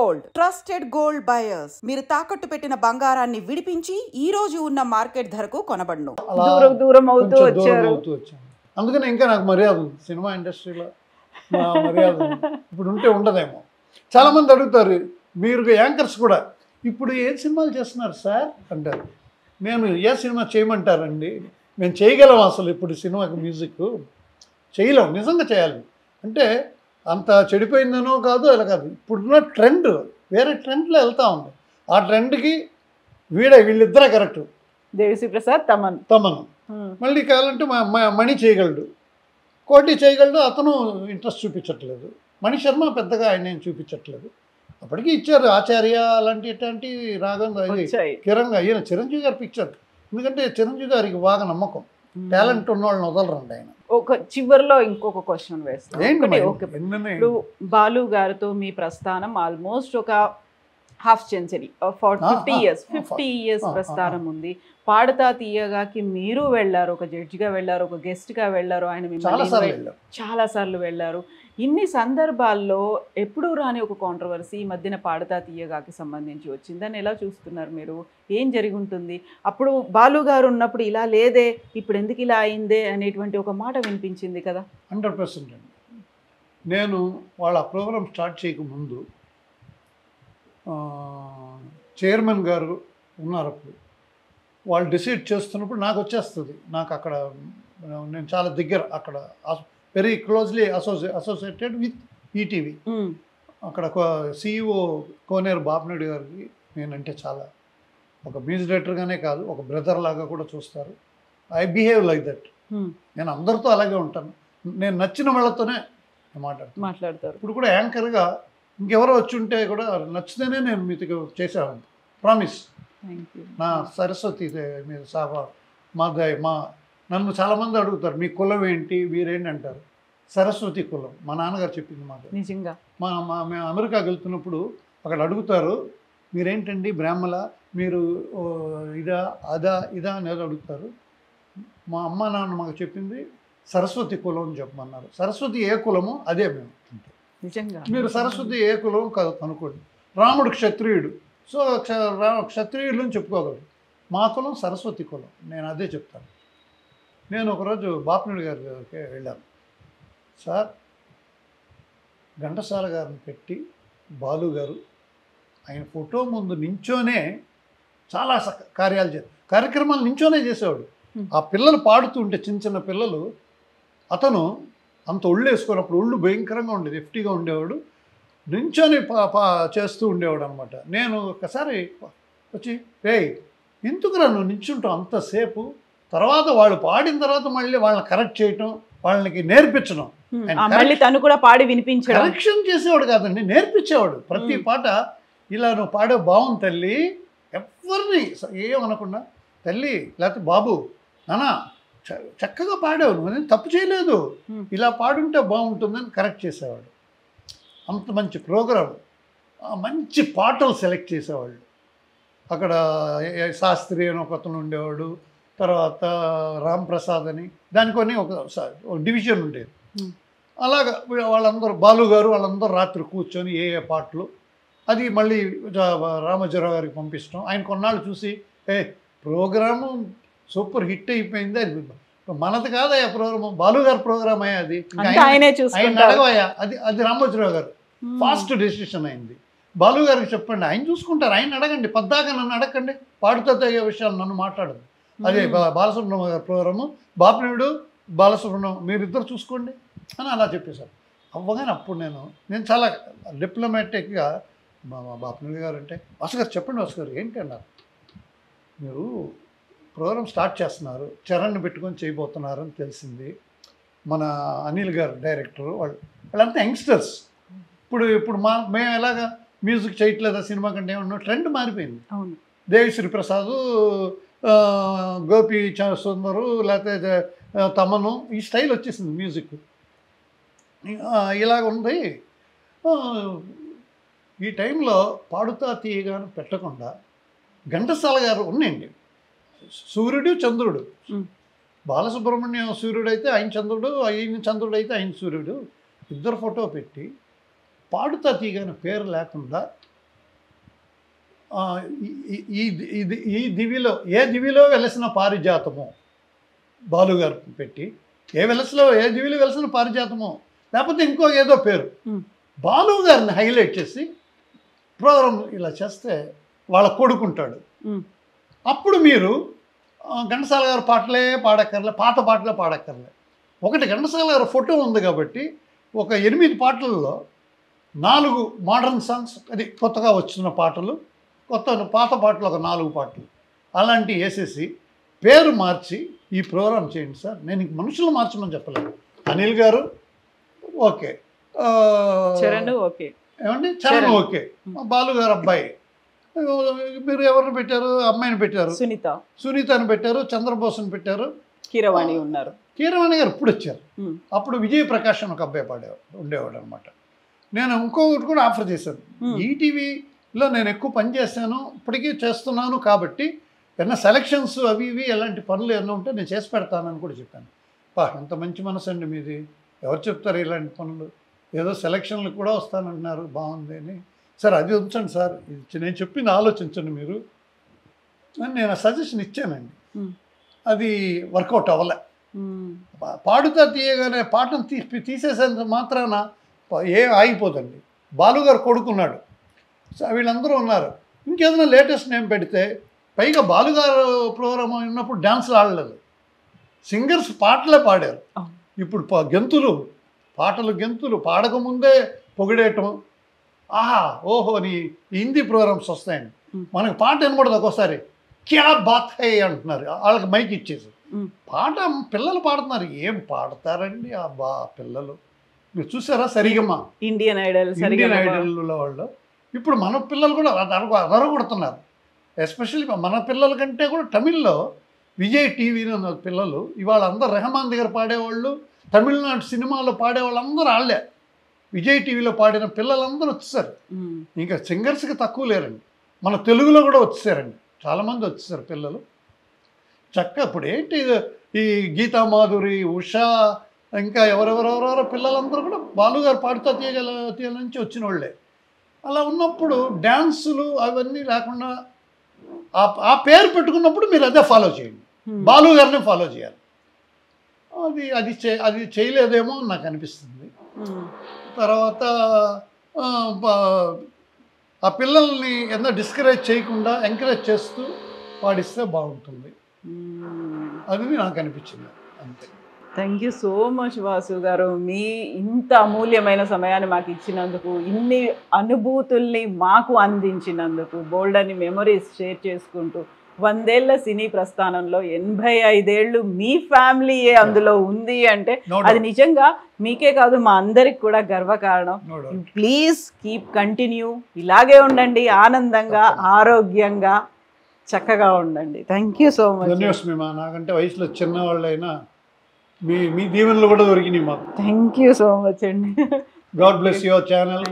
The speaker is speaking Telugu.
Gold, trusted gold buyers. మీరు తాకట్టు పెట్టిన బంగారాన్ని విడిపించి ఈ రోజు ఉన్న మార్కెట్ ధరకు కొనబడును. దూరం అవుతూ వచ్చారు. అందుకని ఇంకా నాకు మర్యాద ఉంది సినిమా ఇండస్ట్రీలో. మర్యాద ఇప్పుడు ఉంటే ఉండదేమో. చాలామంది అడుగుతారు, మీరు యాంకర్స్ కూడా ఇప్పుడు ఏ సినిమాలు చేస్తున్నారు సార్ అంటారు. నేను ఏ సినిమా చేయమంటారండి, మేము చేయగలం అసలు ఇప్పుడు సినిమాకి మ్యూజిక్ చేయలేం, నిజంగా చేయాలి అంటే అంత చెడిపోయిందనో కాదు అలా కాదు. ఇప్పుడున్న ట్రెండ్ వేరే ట్రెండ్లో వెళ్తూ ఉంది. ఆ ట్రెండ్కి వీళ్ళిద్దరే కరెక్ట్. దేవిశ్రీ ప్రసాద్ తమను మళ్ళీ కావాలంటే మణి చేయగలడు, కోటి చేయగలడు. అతను ఇంట్రెస్ట్ చూపించట్లేదు. మణి శర్మ పెద్దగా ఆయన ఏం చూపించట్లేదు. అప్పటికి ఇచ్చారు ఆచార్య అలాంటి రాగం కిరణ్ ఈయన చిరంజీవి గారి పిక్చర్. ఎందుకంటే చిరంజీవి గారికి బాగా నమ్మకం, టాలెంట్ ఉన్న వాళ్ళని వదలరండి ఆయన. ఒక చివరిలో ఇంకొక క్వశ్చన్ వేస్తాను. ఇప్పుడు బాలు గారితో మీ ప్రస్థానం ఆల్మోస్ట్ ఒక హాఫ్ సెంచరీ, 50 ఇయర్స్ ప్రస్థానం ఉంది. పాడతా తీయగాకి మీరు వెళ్ళారు, ఒక జడ్జిగా వెళ్ళారు, ఒక గెస్ట్గా వెళ్ళారు, ఆయన మిమ్మల్ని చాలాసార్లు వెళ్ళారు. ఇన్ని సందర్భాల్లో ఎప్పుడూ రాని ఒక కాంట్రవర్సీ ఈ మధ్యన పాడతా తీయగాకి సంబంధించి వచ్చింది. దాన్ని ఎలా చూస్తున్నారు మీరు? ఏం జరిగి ఉంటుంది? అప్పుడు బాలు గారు ఉన్నప్పుడు ఇలా లేదే, ఇప్పుడు ఎందుకు ఇలా అయిందే అనేటువంటి ఒక మాట వినిపించింది కదా. 100% అండి. నేను వాళ్ళ ప్రోగ్రామ్ స్టార్ట్ చేయకముందు చైర్మన్ గారు ఉన్నారు. అప్పుడు వాళ్ళు డిసైడ్ చేస్తున్నప్పుడు నాకు వచ్చేస్తుంది. నాకు అక్కడ నేను చాలా దగ్గర, అక్కడ very closely associated with ETV. అక్కడ CEO కోనేరు బాపినాయుడు గారికి నేనంటే చాలా, ఒక మ్యూజిక్ డైరెక్టర్గానే కాదు ఒక బ్రదర్ లాగా కూడా చూస్తారు. I behave like that. నేను అందరితో అలాగే ఉంటాను. నేను నచ్చిన వాళ్ళతోనే మాట్లాడతారు. ఇప్పుడు కూడా యాంకర్గా ఇంకెవరో వచ్చి ఉంటే కూడా నచ్చితేనే నేను మీతో చేసేవాడిని, ప్రామిస్. నా సరస్వతి మీద మా నన్ను చాలామంది అడుగుతారు మీ కులం ఏంటి వీరేంటి అంటారు. సరస్వతి కులం మా నాన్నగారు చెప్పింది మాకు. నిజంగా మేము అమెరికాకి వెళ్తున్నప్పుడు అక్కడ అడుగుతారు, మీరేంటండి బ్రాహ్మల, మీరు ఇదా అనేది అడుగుతారు. మా అమ్మ నాన్న మాకు చెప్పింది సరస్వతి కులం అని చెప్పమన్నారు. సరస్వతి ఏ కులమో అదే మేము. నిజంగా మీరు సరస్వతి ఏ కులం కనుక్కోండి. రాముడు క్షత్రియుడు, సో క్షత్రియులు చెప్పుకోగలరు. మా కులం సరస్వతి కులం, నేను అదే చెప్తాను. నేను ఒకరోజు బాపినాయుడు గారి దగ్గరికి వెళ్ళాను. సార్, ఘంటసాల గారిని పెట్టి బాలు గారు ఆయన ఫోటో ముందు నించోనే చాలా కార్యక్రమాలు నించోనే చేసేవాడు. ఆ పిల్లలు పాడుతుంటే చిన్న పిల్లలు, అతను అంత ఒళ్ళు వేసుకున్నప్పుడు ఒళ్ళు భయంకరంగా ఉండేది, ఎఫ్టీగా ఉండేవాడు, నించొని చేస్తూ ఉండేవాడు అనమాట. నేను ఒకసారి వచ్చి, ఎందుకురా నువ్వు నించుంటావు అంతసేపు, తర్వాత వాళ్ళు పాడిన తర్వాత మళ్ళీ వాళ్ళని కరెక్ట్ చేయటం, వాళ్ళకి నేర్పించడం. తను కూడా పాడి వినిపించడం, కరెక్షన్ చేసేవాడు కాదండి, నేర్పించేవాడు. ప్రతి పాట ఇలా నువ్వు పాడే బాగుంది తల్లి, ఎవరిని ఏమనకుండా తల్లి లేకపోతే బాబు నానా చక్కగా పాడావు, నువ్వు తప్పు చేయలేదు, ఇలా పాడుంటే బాగుంటుందని కరెక్ట్ చేసేవాడు. అంత మంచి ప్రోగ్రాం, మంచి పాటలు సెలెక్ట్ చేసేవాళ్ళు. అక్కడ శాస్త్రి అని ఒక అతను ఉండేవాడు, తర్వాత రామ్ ప్రసాద్ అని, దానికొని ఒక డివిజన్ ఉండేది. అలాగా వాళ్ళందరూ బాలు గారు వాళ్ళందరూ రాత్రి కూర్చొని ఏ పాటలు అది మళ్ళీ రామోజీరావు గారికి పంపిస్తాం. ఆయన కొన్నాళ్ళు చూసి ప్రోగ్రాము సూపర్ హిట్ అయిపోయింది, అది మనది కాదయ్యా ప్రోగ్రాము, బాలు గారి ప్రోగ్రామ్ అయ్యా, అది ఆయన అడగవయ్యా, అది రామోజీరావు గారు ఫాస్ట్ డెసిషన్ అయింది. బాలు గారికి చెప్పండి, ఆయన చూసుకుంటారు, ఆయన అడగండి, పద్దాక నన్ను అడగండి, పాడుతో తగే విషయాలు నన్ను మాట్లాడదు. అదే బాలసుబ్రహ్మణ్యం గారి ప్రోగ్రాము, బాపినాయుడు బాలసుబ్రహ్మణ్యం మీరిద్దరు చూసుకోండి అని అలా చెప్పేశారు. అవ్వగానే అప్పుడు నేను చాలా డిప్లొమాటిక్గా బాపినాయుడు గారు అంటే, వాసు గారు చెప్పండి, వాసు గారు ఏంటి అన్నారు, మీరు ప్రోగ్రామ్ స్టార్ట్ చేస్తున్నారు, చరణ్ పెట్టుకొని చేయబోతున్నారు అని తెలిసింది. మన అనిల్ గారు డైరెక్టరు, వాళ్ళంతా యంగ్స్టర్స్. ఇప్పుడు మేము ఎలాగా మ్యూజిక్ చేయట్లేదా సినిమా కంటే ఏమన్నా, ట్రెండ్ మారిపోయింది. దేవిశ్రీ ప్రసాద్, గోపి సుందరు, లేకపోతే తమను, ఈ స్టైల్ వచ్చేసింది మ్యూజిక్. ఇలాగ ఉంది. ఈ టైంలో పాడుతా తీయగాను పెట్టకుండా ఘంటసాల గారు ఉన్నాయండి, సూర్యుడు చంద్రుడు. బాలసుబ్రహ్మణ్యం సూర్యుడు అయితే ఆయన చంద్రుడు, ఆయన చంద్రుడు అయితే ఆయన సూర్యుడు, ఇద్దరు ఫోటో పెట్టి పాడుతా తీయగానే పేరు లేకుండా ఈ దివిలో ఏ దివిలో వెలసిన పారిజాతము బాలుగారు పెట్టి ఏ దివిలో వెలసిన పారిజాతము లేకపోతే ఇంకో ఏదో పేరు బాలు గారిని హైలైట్ చేసి ప్రోగ్రాం ఇలా చేస్తే వాళ్ళ కొడుకుంటాడు. అప్పుడు మీరు ఘంటసాల గారు పాటలే పాడక్కర్లే, పాత పాటలే పాడక్కర్లే. ఒకటి ఘంటసాల గారు ఫోటో ఉంది కాబట్టి ఒక 8 పాటలలో 4 మోడర్న్ సాంగ్స్, అది కొత్తగా వచ్చిన పాటలు, పాత పాటలు ఒక 4 పాటలు అలాంటివి వేసేసి పేరు మార్చి ఈ ప్రోగ్రాం చేయండి సార్. నేను ఇంక మనుషులు మార్చమని చెప్పలేదు. అనిల్ గారు ఓకే, చరణ్ ఓకే, ఏమండి చరణ్ ఓకే, బాలు గారు అబ్బాయి, మీరు ఎవరిని పెట్టారు? అమ్మాయిని పెట్టారు, సునీతని పెట్టారు, చంద్రబోస్ని పెట్టారు, కీరవాణి ఉన్నారు. కీరవాణి గారు ఇప్పుడు వచ్చారు. అప్పుడు విజయ్ ప్రకాష్ అని ఒక అబ్బాయి ఉండేవాడు అనమాట. నేను ఇంకొకటి కూడా ఆఫర్ చేశాను. ఈటీవీలో నేను ఎక్కువ పని చేశాను, ఇప్పటికీ చేస్తున్నాను కాబట్టి ఏమన్నా సెలక్షన్స్ అవి ఇవి ఎలాంటి పనులు ఏమన్నా ఉంటే నేను చేసి పెడతానని కూడా చెప్పాను. ఎంత మంచి మనసు అండి మీది, ఎవరు చెప్తారు ఇలాంటి పనులు? ఏదో సెలక్షన్లు కూడా వస్తానంటున్నారు, బాగుంది అని. సార్ అది ఉంచండి సార్, ఇది నేను చెప్పింది ఆలోచించండి మీరు అని నేను సజెషన్ ఇచ్చానండి. అది వర్కౌట్ అవ్వలే. పాడుతా తీయగానే పాటను తీసేసేంత మాత్రాన ఆగిపోదండి. బాలుగారు కొడుకున్నాడు, వీళ్ళందరూ ఉన్నారు. ఇంకేదైనా లేటెస్ట్ నేమ్ పెడితే, పైగా బాలుగారు ప్రోగ్రామ్ ఉన్నప్పుడు డ్యాన్స్లు ఆడలేదు, సింగర్స్ పాటలే పాడారు. ఇప్పుడు గెంతులు పాడకముందే పొగిడేయటం, ఆహా ఓహో నీ హిందీ ప్రోగ్రామ్స్ వస్తాయండి, మనకు పాట వినకూడదు, ఒక్కోసారి క్యా బాత్ హై అంటున్నారు వాళ్ళకి మైక్ ఇచ్చేసి. పాట పిల్లలు పాడుతున్నారు, ఏం పాడతారండి పిల్లలు? మీరు చూసారా సరిగమా ఇండియన్ ఐడల్లో వాళ్ళు? ఇప్పుడు మన పిల్లలు కూడా అదరగొడుతున్నారు. ఎస్పెషల్లీ మన పిల్లల కంటే కూడా తమిళ్లో విజయ్ టీవీలో ఉన్న పిల్లలు ఇవాళ అందరూ రెహమాన్ దగ్గర పాడేవాళ్ళు, తమిళనాడు సినిమాలో పాడేవాళ్ళు అందరూ వాళ్ళే. విజయ్ టీవీలో పాడిన పిల్లలందరూ వచ్చేసారు. ఇంకా సింగర్స్కి తక్కువ లేరండి, మన తెలుగులో కూడా వచ్చేసారండి, చాలామంది వచ్చేసారు పిల్లలు. చక్కగా ఇప్పుడు ఏంటి ఈ గీతా మాధురి, ఉషా, ఇంకా ఎవరెవరెవరెవరో పిల్లలందరూ కూడా బాలుగారు పాడుతా తీయగల నుంచి వచ్చిన వాళ్ళే. అలా ఉన్నప్పుడు డ్యాన్సులు అవన్నీ లేకుండా ఆ పేరు పెట్టుకున్నప్పుడు మీరు అదే ఫాలో చేయండి, బాలు గారిని ఫాలో చేయాలి. అది చేయలేదేమో నాకు అనిపిస్తుంది. తర్వాత ఆ పిల్లల్ని ఎంత డిస్కరేజ్ చేయకుండా ఎంకరేజ్ చేస్తూ పాడిస్తే బాగుంటుంది, అది నాకు అనిపించింది. అంతే. Thank you so much Vasu గారు, మీ ఇంత అమూల్యమైన సమయాన్ని మాకు ఇచ్చినందుకు, ఇన్ని అనుభూతుల్ని మాకు అందించినందుకు, బోల్డ్ అని మెమరీస్ షేర్ చేసుకుంటూ 100 ఏళ్ల సినీ ప్రస్థానంలో 85 ఏళ్ళు మీ ఫ్యామిలీయే అందులో ఉంది అంటే అది నిజంగా మీకే కాదు మా అందరికి కూడా గర్వకారణం. ప్లీజ్ కీప్ కంటిన్యూ, ఇలాగే ఉండండి, ఆనందంగా ఆరోగ్యంగా చక్కగా ఉండండి. Thank you so much. నాకంటే వయసులో చిన్నవాళ్ళైనా మీ దీవెనలు కూడా దొరికినాయి మాకు. థ్యాంక్ యూ సో మచ్ అండి. God bless your channel.